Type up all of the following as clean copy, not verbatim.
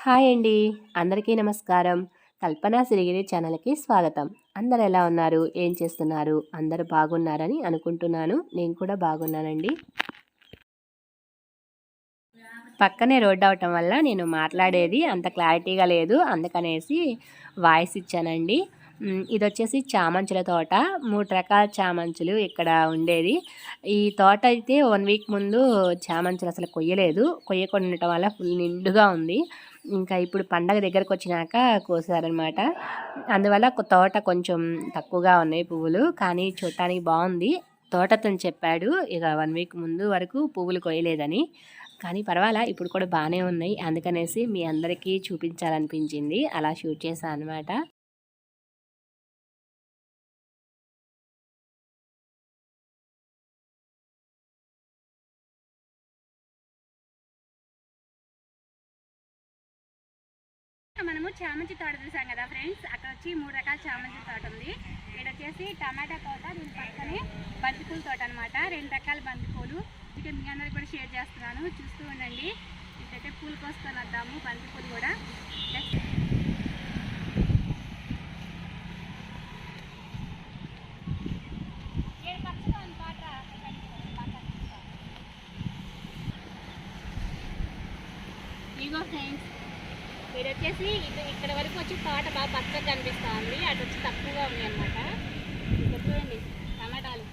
Hi అండి. అందరికీ నమస్కారం. కల్పన సిరిగిరి ఛానల్‌కి స్వాగతం. అందరూ ఎలా ఉన్నారు? ఏం చేస్తున్నారు? అందరూ బాగున్నారని అనుకుంటున్నాను. నేను కూడా బాగున్నానండి. పక్కనే రోడ్ అవటం వల్ల నేను మాట్లాడేది అంత క్లారిటీగా లేదు. అందుకనేసి వాయిస్ ఇచ్చానండి. ఇదొచ్చేసి చామంతుల తోట. 3 రకాల చామంతులు ఇక్కడ ఉండేది. ఈ తోట అయితే 1 వీక్ ముందు చామంతులు అసలు కొయ్యలేదు. కొయ్యకుండా ఉండటం వల్ల ఫుల్ నిండుగా ఉంది. ఇంకా ఇప్పుడు పండగ దగ్గరకొచ్చినాక కోసారనమాట. అందువల్ల తోట కొంచెం తక్కువగా ఉన్నాయి పువ్వులు. కానీ చూడటానికి బాగుంది. తోటతను చెప్పాడు ఇక 1 వీక్ ముందు వరకు పువ్వులు కొయ్యలేదని. కానీ పర్వాలా ఇప్పుడు కూడా బాగానే ఉన్నాయి. అందుకనేసి మీ అందరికీ చూపించాలనిపించింది. అలా షూట్ చేశాను అనమాట. మనము చామంతి తోట చూసాం కదా ఫ్రెండ్స్. అక్కడ వచ్చి 3 రకాల చామంతి తోట ఉంది. ఇక్కడ వచ్చేసి టమాటా తోట, దీని పక్కనే బంతిపూల తోట అనమాట. 2 రకాల బంతిపూలు ఇక మీ అందరికి కూడా షేర్ చేస్తున్నాను, చూస్తూ ఉండండి. ఇక్కడైతే పూలు కోసుకొని వద్దాము, బంతిపూలు కూడా. ఇగో ఫ్రెండ్స్, ఇది వచ్చేసి ఇక్కడ వరకు వచ్చి తోట బాగా పచ్చగా కనిపిస్తూ ఉంది. అటు వచ్చి తక్కువగా ఉంది అనమాట. ఇక్కడ చూడండి టమాటాలు.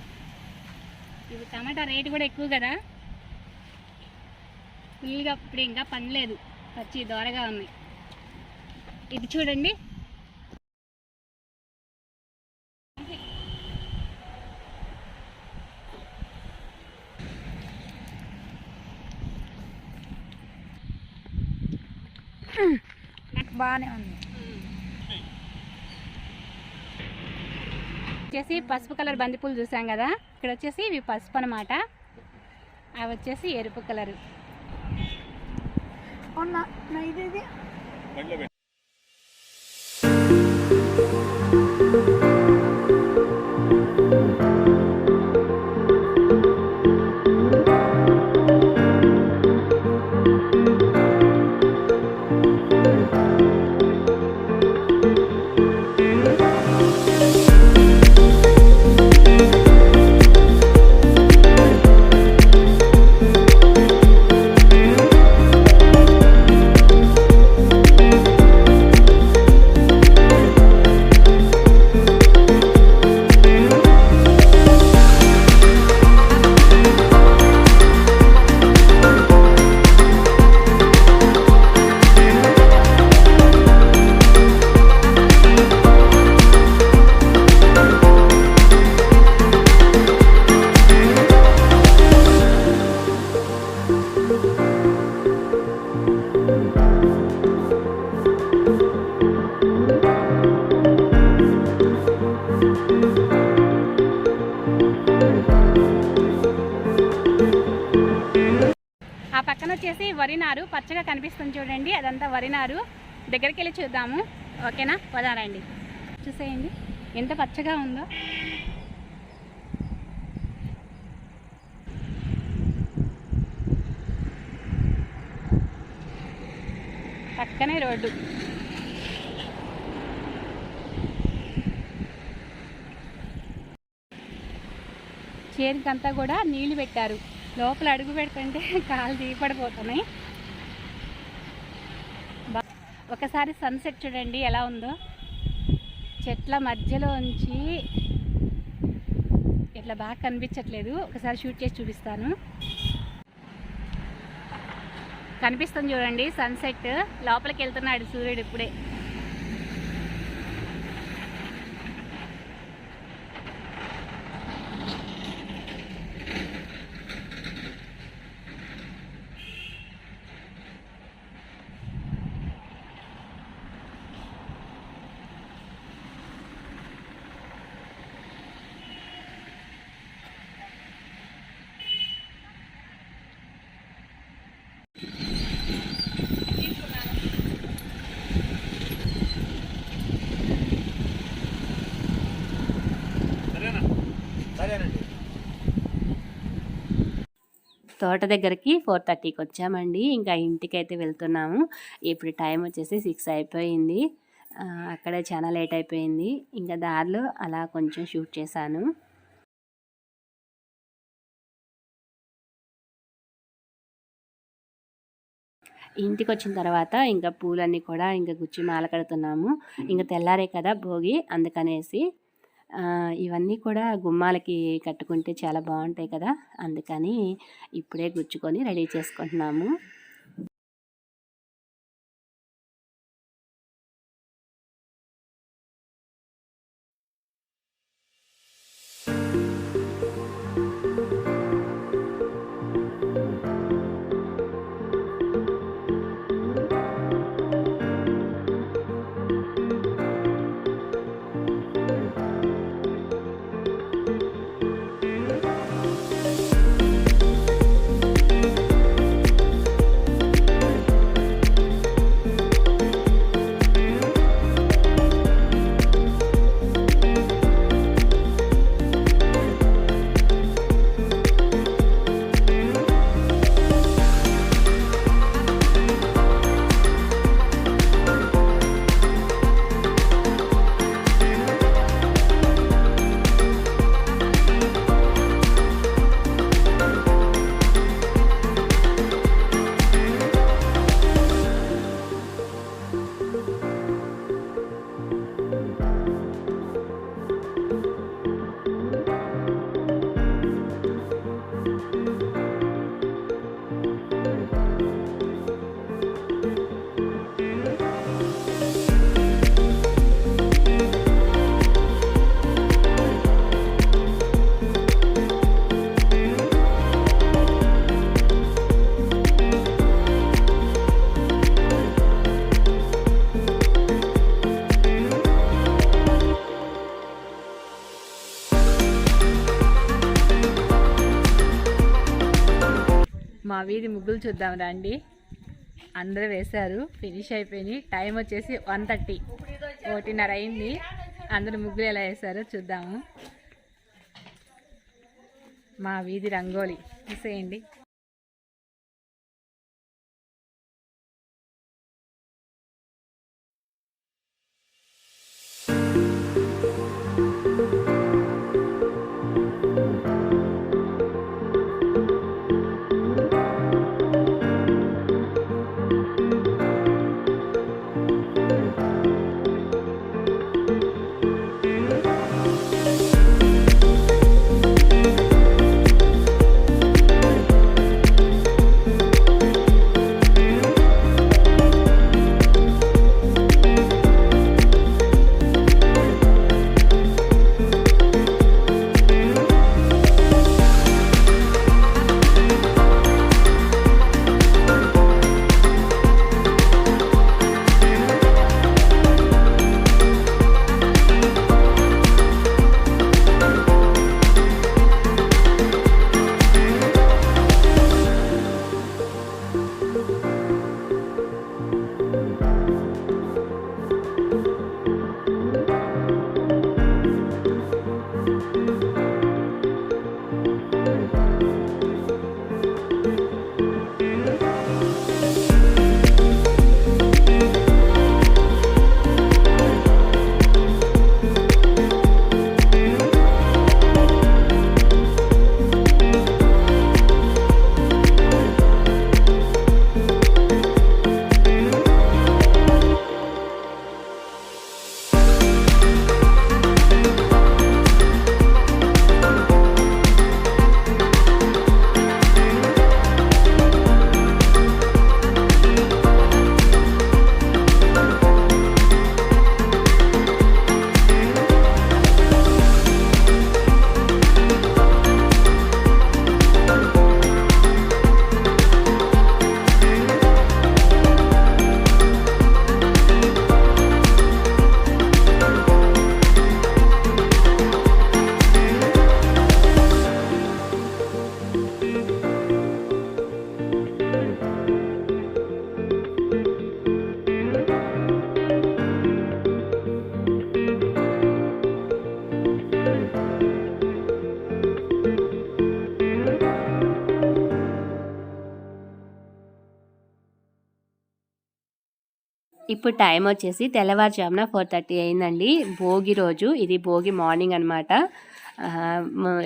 ఇవి టమాటా రేటు కూడా ఎక్కువ కదా. ఫుల్గా ఇప్పుడు ఇంకా పండలేదు, పచ్చి దోరగా ఉన్నాయి. ఇది చూడండి. బాగానే ఉంది. వచ్చేసి పసుపు కలర్ బంతిపూలు చూసాం కదా. ఇక్కడ వచ్చేసి ఇవి పసుపు అనమాట. అవి వచ్చేసి ఎరుపు కలరు. ఆ పక్కన వచ్చేసి వరి నారు పచ్చగా కనిపిస్తుంది చూడండి. అదంతా వరి నారు. దగ్గరికి వెళ్ళి చూద్దాము, ఓకేనా? పదారండి, చూసేయండి ఎంత పచ్చగా ఉందో. పక్కనే రోడ్డు. చేతికంతా కూడా నీళ్లు పెట్టారు. లోపల అడుగు పెడుతుంటే కాలు దిగపడిపోతున్నాయి. ఒకసారి సన్సెట్ చూడండి ఎలా ఉందో. చెట్ల మధ్యలో ఉంచి ఇట్లా బాగా కనిపించట్లేదు. ఒకసారి షూట్ చేసి చూపిస్తాను. కనిపిస్తుంది చూడండి సన్సెట్. లోపలికి వెళ్తున్నాడు సూర్యుడు ఇప్పుడే. తోట దగ్గరికి 4:30కి వచ్చామండి. ఇంకా ఇంటికైతే వెళ్తున్నాము. ఇప్పుడు టైం వచ్చేసి 6 అయిపోయింది. అక్కడే చాలా లేట్ అయిపోయింది. ఇంకా దారిలో అలా కొంచెం షూట్ చేశాను. ఇంటికి వచ్చిన తర్వాత ఇంకా పూలన్నీ కూడా ఇంకా గుచ్చి మాల కడుతున్నాము. ఇంకా తెల్లారే కదా భోగి, అందుకనేసి ఇవన్నీ కూడా గుమ్మాలకి కట్టుకుంటే చాలా బాగుంటాయి కదా, అందుకని ఇప్పుడే గుచ్చుకొని రెడీ చేసుకుంటున్నాము. మా వీధి ముగ్గులు చూద్దాం రండి. అందరూ వేశారు, ఫినిష్ అయిపోయినాయి. టైం వచ్చేసి 1:30, 1:30 అయింది. అందరూ ముగ్గులు ఎలా వేశారో చూద్దాము. మా వీధి రంగోలి చూసేయండి. ఇప్పుడు టైం వచ్చేసి తెల్లవారుజామున 4:30 అయిందండి. భోగి రోజు, ఇది భోగి మార్నింగ్ అనమాట.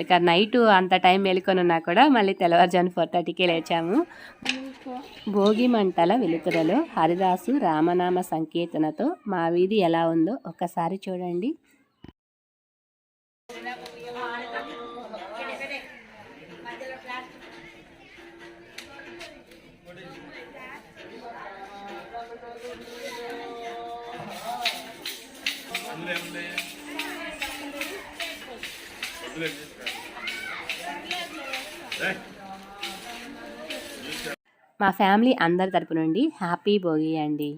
ఇక నైట్ అంత టైం మేలుకొనున్నా కూడా మళ్ళీ తెల్లవారుజామున 4:30కే లేచాము. భోగి మంటల వెలుతురలో హరిదాసు రామనామ సంకీర్తనతో మా వీధి ఎలా ఉందో ఒక్కసారి చూడండి. మా ఫ్యామిలీ అందరి తరపు నుండి హ్యాపీ భోగి అండి.